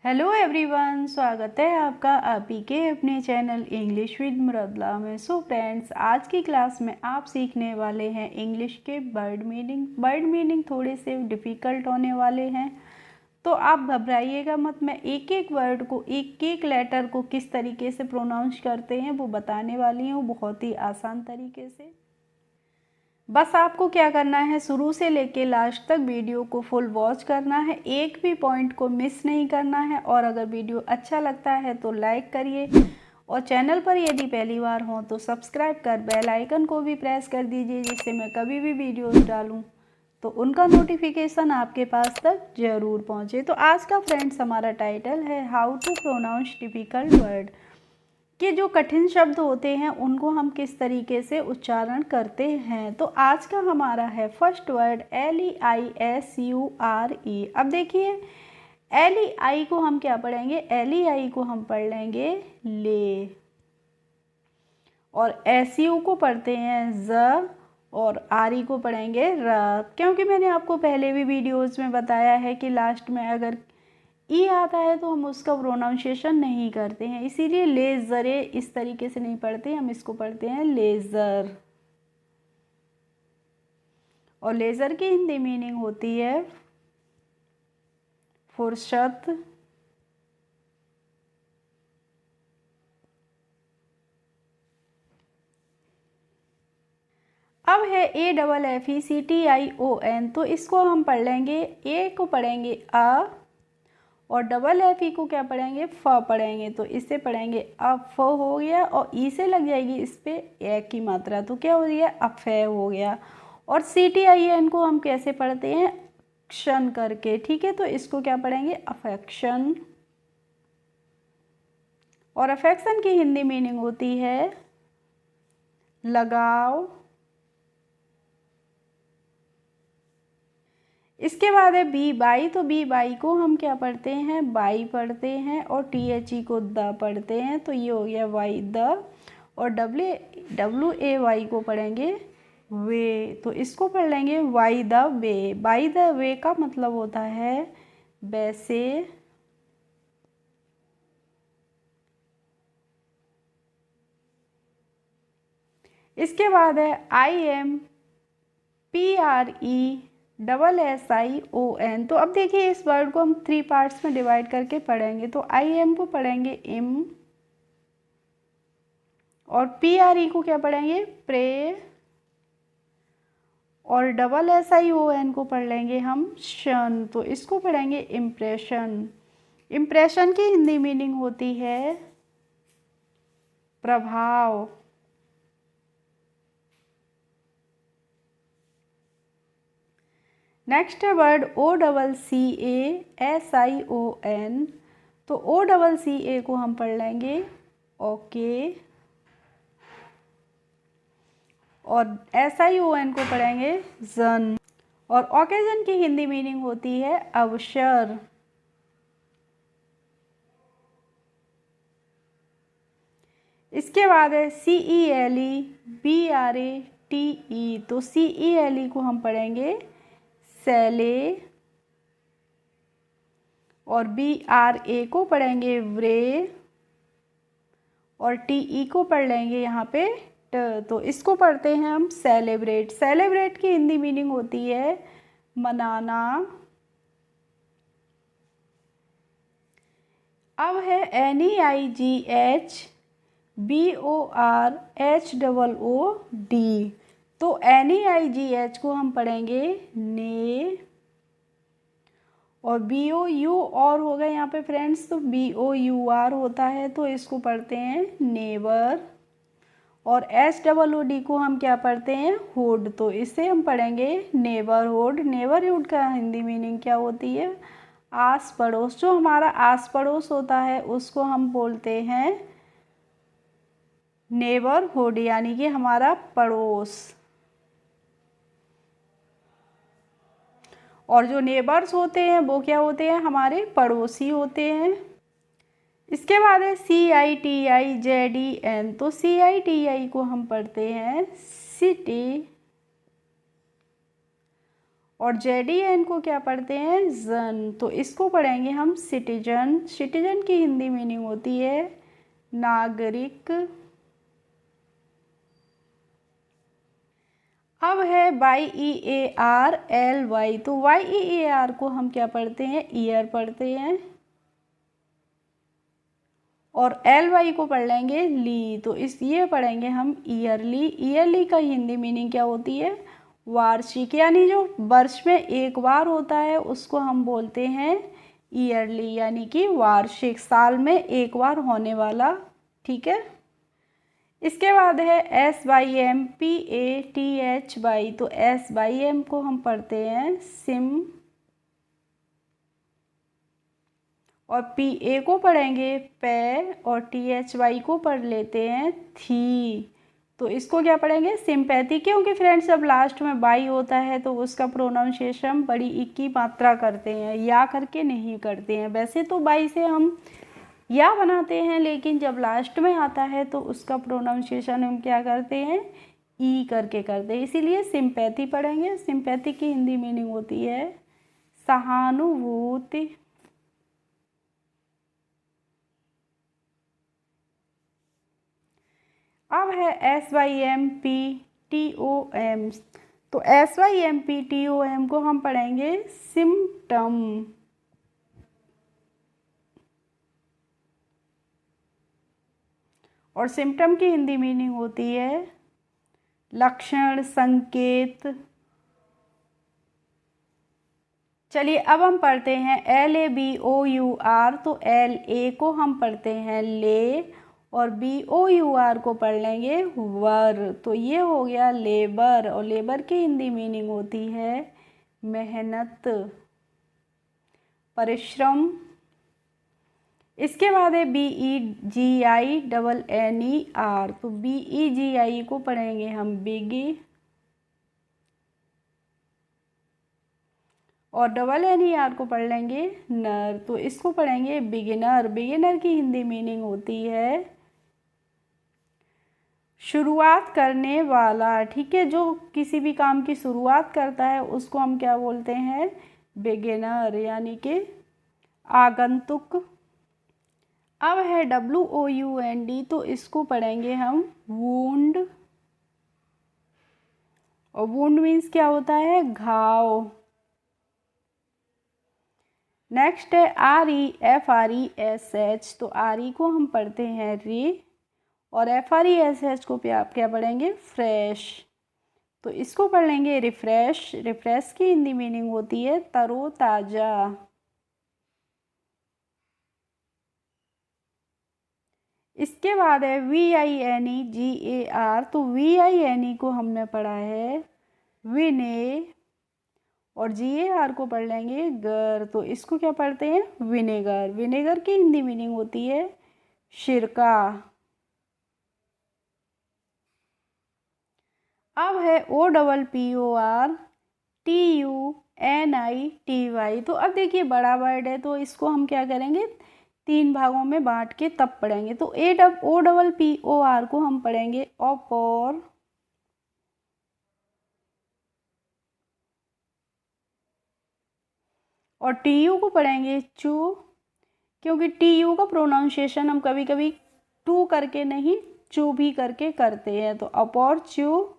Hello everyone, स्वागत है आपका आप ही के अपने चैनल इंग्लिश विद मुरदला में। सो फ्रेंड्स, आज की क्लास में आप सीखने वाले हैं इंग्लिश के वर्ड मीनिंग थोड़े से डिफ़िकल्ट होने वाले हैं, तो आप घबराइएगा मत। मैं एक एक वर्ड को, एक एक लेटर को किस तरीके से प्रोनाउंस करते हैं वो बताने वाली हूँ, बहुत ही आसान तरीके से। बस आपको क्या करना है, शुरू से लेके लास्ट तक वीडियो को फुल वॉच करना है, एक भी पॉइंट को मिस नहीं करना है। और अगर वीडियो अच्छा लगता है तो लाइक करिए, और चैनल पर यदि पहली बार हो तो सब्सक्राइब कर बेल आइकन को भी प्रेस कर दीजिए, जिससे मैं कभी भी वीडियोस डालूं तो उनका नोटिफिकेशन आपके पास तक ज़रूर पहुंचे। तो आज का फ्रेंड्स हमारा टाइटल है how to pronounce difficult word, कि जो कठिन शब्द होते हैं उनको हम किस तरीके से उच्चारण करते हैं। तो आज का हमारा है फर्स्ट वर्ड LEISURE। अब देखिए, LEI को हम क्या पढ़ेंगे, LEI को हम पढ़ लेंगे ले, और SU को पढ़ते हैं ज, और RE को पढ़ेंगे र। क्योंकि मैंने आपको पहले भी वीडियोज़ में बताया है कि लास्ट में अगर ई आता है तो हम उसका प्रोनाउंसिएशन नहीं करते हैं, इसीलिए लेज़रे इस तरीके से नहीं पढ़ते, हम इसको पढ़ते हैं लेज़र। और लेज़र की हिंदी मीनिंग होती है फुर्सत, अब है AFFECTION, तो इसको हम पढ़ लेंगे, ए को पढ़ेंगे अ, और FFE को क्या पढ़ेंगे, फ पढ़ेंगे। तो इससे पढ़ेंगे अफ हो गया, और ई से लग जाएगी इस पे ए की मात्रा, तो क्या हो गया, अफे हो गया। और CTIN को हम कैसे पढ़ते हैं, क्शन करके, ठीक है। तो इसको क्या पढ़ेंगे, अफेक्शन। और अफेक्शन की हिंदी मीनिंग होती है लगाव। इसके बाद है बी बाई, तो बी बाई को हम क्या पढ़ते हैं, बाई पढ़ते हैं, और THE को द पढ़ते हैं, तो ये हो गया वाई द। और WAY को पढ़ेंगे वे, तो इसको पढ़ लेंगे why the way. By the way का मतलब होता है वैसे। इसके बाद है IMPRESSION, तो अब देखिए इस वर्ड को हम 3 पार्ट्स में डिवाइड करके पढ़ेंगे। तो IM को पढ़ेंगे इम, और PRE को क्या पढ़ेंगे प्रे, और SSION को पढ़ लेंगे हम शन, तो इसको पढ़ेंगे इम्प्रेशन। इम्प्रेशन की हिंदी मीनिंग होती है प्रभाव। नेक्स्ट है वर्ड OCCASION, तो OCCA को हम पढ़ लेंगे ओके, और SION को पढ़ेंगे जन। और ओकेजन की हिंदी मीनिंग होती है अवसर। इसके बाद है CELEBRATE, तो CELE को हम पढ़ेंगे सेले, और BRA को पढ़ेंगे व्रे, और TE को पढ़ लेंगे यहाँ पे ट, तो इसको पढ़ते हैं हम सेलिब्रेट। सेलिब्रेट की हिंदी मीनिंग होती है मनाना। अब है NEIGHBORHOOD, तो NEIGH को हम पढ़ेंगे ने, और BOU और होगा यहाँ पे फ्रेंड्स, तो BOUR होता है, तो इसको पढ़ते हैं नेवर। और SOOD को हम क्या पढ़ते हैं हुड, तो इसे हम पढ़ेंगे नेबरहुड। नेबरहुड का हिंदी मीनिंग क्या होती है, आस पड़ोस। जो हमारा आस पड़ोस होता है उसको हम बोलते हैं नेबरहुड, यानी कि हमारा पड़ोस। और जो नेबर्स होते हैं वो क्या होते हैं, हमारे पड़ोसी होते हैं। इसके बाद है CITIZEN, तो CITI को हम पढ़ते हैं सिटी, और जेडीएन को क्या पढ़ते हैं, जन, तो इसको पढ़ेंगे हम सिटीजन। सिटीजन की हिंदी मीनिंग होती है नागरिक। अब है YEARLY, तो YEAR को हम क्या पढ़ते हैं, ईयर पढ़ते हैं, और LY को पढ़ लेंगे ली, तो इस ये पढ़ेंगे हम ईयरली। ईयरली का हिंदी मीनिंग क्या होती है, वार्षिक, यानी जो वर्ष में एक बार होता है उसको हम बोलते हैं ईयरली, यानी कि वार्षिक, साल में एक बार होने वाला। ठीक है। इसके बाद है SYMPATHY, तो SYM को हम पढ़ते हैं सिम, और PA को पढ़ेंगे पे, और THY को पढ़ लेते हैं थी, तो इसको क्या पढ़ेंगे, सिंपैथी। क्योंकि फ्रेंड्स जब लास्ट में बाई होता है तो उसका प्रोनाउंसिएशन बड़ी ई की मात्रा करते हैं, या करके नहीं करते हैं। वैसे तो बाई से हम या बनाते हैं, लेकिन जब लास्ट में आता है तो उसका प्रोनाउंसिएशन हम क्या करते हैं, ई करके करते हैं, इसीलिए सिंपैथी पढ़ेंगे। सिंपैथी की हिंदी मीनिंग होती है सहानुभूति। अब है SYMPTOM, तो SYMPTOM को हम पढ़ेंगे सिम्टम, और सिम्टम की हिंदी मीनिंग होती है लक्षण, संकेत। चलिए अब हम पढ़ते हैं LABOUR, तो LA को हम पढ़ते हैं ले, और BOUR को पढ़ लेंगे वर, तो ये हो गया लेबर, और लेबर की हिंदी मीनिंग होती है मेहनत, परिश्रम। इसके बाद है BEGINNER, तो BEGI को पढ़ेंगे हम बिगी, और NNER को पढ़ लेंगे नर, तो इसको पढ़ेंगे बिगिनर। बिगिनर की हिंदी मीनिंग होती है शुरुआत करने वाला। ठीक है, जो किसी भी काम की शुरुआत करता है उसको हम क्या बोलते हैं, बिगिनर, यानी कि आगंतुक। अब है WOUND, तो इसको पढ़ेंगे हम वुंड, और वुंड मीन्स क्या होता है, घाव। नेक्स्ट है REFRESH, तो RE को हम पढ़ते हैं री, और FRESH को आप क्या पढ़ेंगे, फ्रेश, तो इसको पढ़ लेंगे रिफ्रेश। रिफ्रेश की हिंदी मीनिंग होती है तरोताजा। इसके बाद है VINEGAR, तो VINE को हमने पढ़ा है विने, और GAR को पढ़ लेंगे गर, तो इसको क्या पढ़ते हैं, विनेगर। विनेगर की हिंदी मीनिंग होती है सिरका। अब है OPPORTUNITY, तो अब देखिए बड़ा वर्ड है तो इसको हम क्या करेंगे, 3 भागों में बांट के तब पढ़ेंगे। तो OPPOR को हम पढ़ेंगे ऑपोर, और TU को पढ़ेंगे चू, क्योंकि TU का प्रोनाउंसिएशन हम कभी कभी टू करके नहीं चू भी करके करते हैं, तो अपॉर्चू।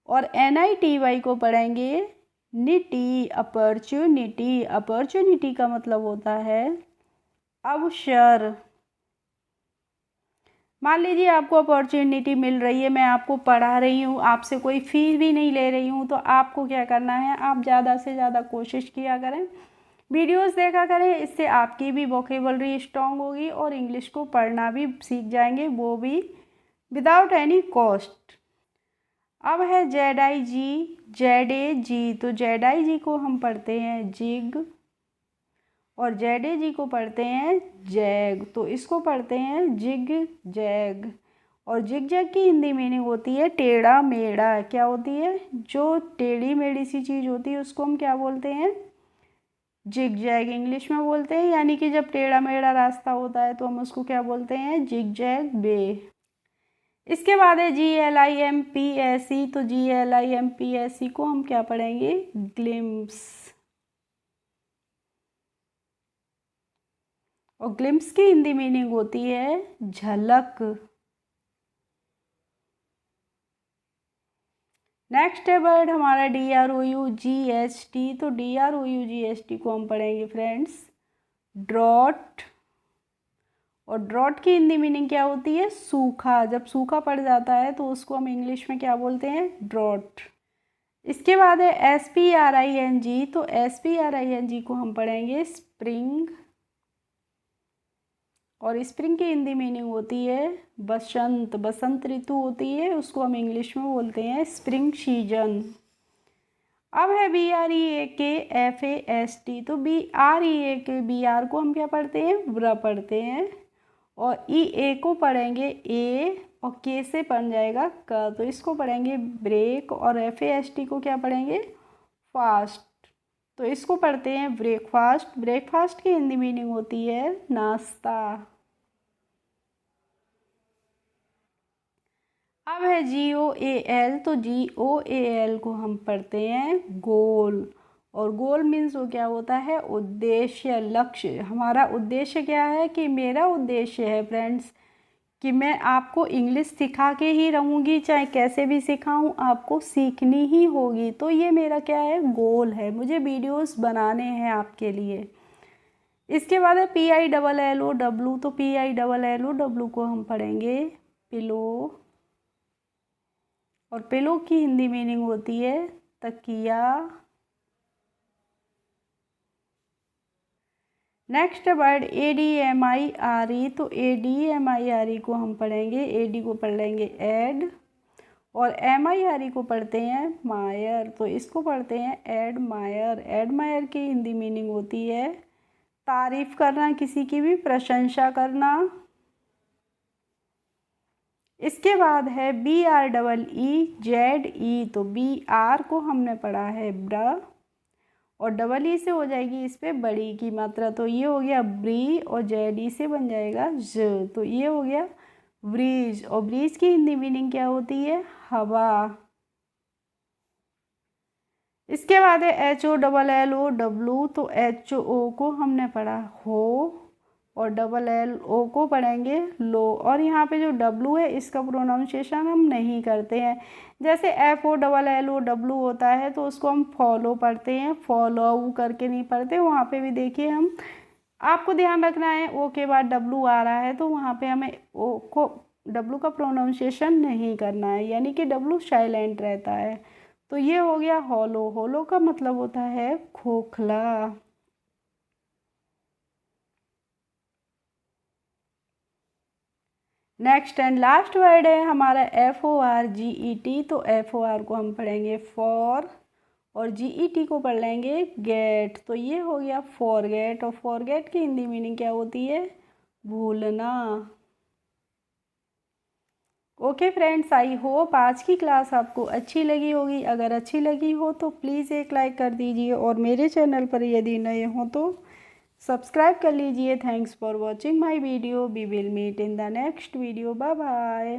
और NITY को पढ़ेंगे निटी, अपॉर्चुनिटी। अपॉर्चुनिटी का मतलब होता है अवसर। मान लीजिए आपको अपॉर्चुनिटी मिल रही है, मैं आपको पढ़ा रही हूँ, आपसे कोई फीस भी नहीं ले रही हूँ, तो आपको क्या करना है, आप ज़्यादा से ज़्यादा कोशिश किया करें, वीडियोस देखा करें, इससे आपकी भी वोकेबलरी स्ट्रांग होगी और इंग्लिश को पढ़ना भी सीख जाएंगे, वो भी विदाउट एनी कॉस्ट। अब है ZIG, तो ZIG को हम पढ़ते हैं जिग, और ZAG को पढ़ते हैं जैग, तो इसको पढ़ते हैं जिग जैग। और जिग जैग की हिंदी मीनिंग होती है टेढ़ा मेढ़ा। क्या होती है, जो टेढ़ी मेढ़ी सी चीज़ होती है उसको हम क्या बोलते हैं, जिग जैग इंग्लिश में बोलते हैं, यानी कि जब टेढ़ा मेढ़ा रास्ता होता है तो हम उसको क्या बोलते हैं, जिग जैग वे। इसके बाद है GLIMPSE, तो GLIMPSE को हम क्या पढ़ेंगे, ग्लिम्स। और ग्लिम्स की हिंदी मीनिंग होती है झलक। नेक्स्ट है वर्ड हमारा DROUGST, तो DROUGST को हम पढ़ेंगे फ्रेंड्स ड्रॉट। और ड्रॉट की हिंदी मीनिंग क्या होती है, सूखा। जब सूखा पड़ जाता है तो उसको हम इंग्लिश में क्या बोलते हैं, ड्रॉट। इसके बाद है SPRING, तो SPRING को हम पढ़ेंगे स्प्रिंग। और स्प्रिंग की हिंदी मीनिंग होती है बसंत। बसंत ऋतु होती है, उसको हम इंग्लिश में बोलते हैं स्प्रिंग सीजन। अब है BREAKFAST, तो BREAK को हम क्या पढ़ते हैं, ब्र पढ़ते हैं। और EA को पढ़ेंगे ए, और के से बन जाएगा क, तो इसको पढ़ेंगे ब्रेक। और FAST को क्या पढ़ेंगे, फास्ट, तो इसको पढ़ते हैं ब्रेकफास्ट। ब्रेकफास्ट की हिंदी मीनिंग होती है नाश्ता। अब है GOAL, तो GOAL को हम पढ़ते हैं गोल। और गोल मीन्स वो क्या होता है, उद्देश्य, लक्ष्य। हमारा उद्देश्य क्या है, कि मेरा उद्देश्य है फ्रेंड्स कि मैं आपको इंग्लिश सिखा के ही रहूँगी, चाहे कैसे भी सिखाऊँ, आपको सीखनी ही होगी। तो ये मेरा क्या है, गोल है, मुझे वीडियोस बनाने हैं आपके लिए। इसके बाद है PILLOW, तो PILLOW को हम पढ़ेंगे पिलो। और पिलो की हिंदी मीनिंग होती है तकिया। नेक्स्ट वर्ड ADMIRE, तो ADMIRE को हम पढ़ेंगे, AD को पढ़ लेंगे एड। और MIRE को पढ़ते हैं मायर, तो इसको पढ़ते हैं एडमायर। एडमायर की हिंदी मीनिंग होती है तारीफ करना, किसी की भी प्रशंसा करना। इसके बाद है BREEZE, तो BR को हमने पढ़ा है ब्र, और डबल ई से हो जाएगी इस पर बड़ी की मात्रा, तो ये हो गया ब्री। और ZE से बन जाएगा ज, तो ये हो गया ब्रीज। और ब्रीज की हिंदी मीनिंग क्या होती है, हवा। इसके बाद है HOLLOW, तो HO को हमने पढ़ा हो, और LLO को पढ़ेंगे लो। और यहाँ पे जो W है इसका प्रोनाउंसिएशन हम नहीं करते हैं। जैसे FOLLOW होता है तो उसको हम फॉलो पढ़ते हैं, फॉलो करके नहीं पढ़ते। वहाँ पे भी देखिए, हम आपको ध्यान रखना है O के बाद W आ रहा है तो वहाँ पे हमें W का प्रोनाउंसिएशन नहीं करना है, यानी कि W साइलेंट रहता है। तो ये हो गया हॉलो। हॉलो का मतलब होता है खोखला। नेक्स्ट एंड लास्ट वर्ड है हमारा FORGET, तो FOR को हम पढ़ेंगे फॉर, और GET को पढ़ लेंगे गेट। तो ये हो गया फॉरगेट। और फॉरगेट की हिंदी मीनिंग क्या होती है, भूलना। ओके फ्रेंड्स, आई होप आज की क्लास आपको अच्छी लगी होगी। अगर अच्छी लगी हो तो प्लीज़ एक लाइक कर दीजिए, और मेरे चैनल पर यदि नए हो तो सब्सक्राइब कर लीजिए। Thanks for watching my video. We will meet in the next video. Bye bye.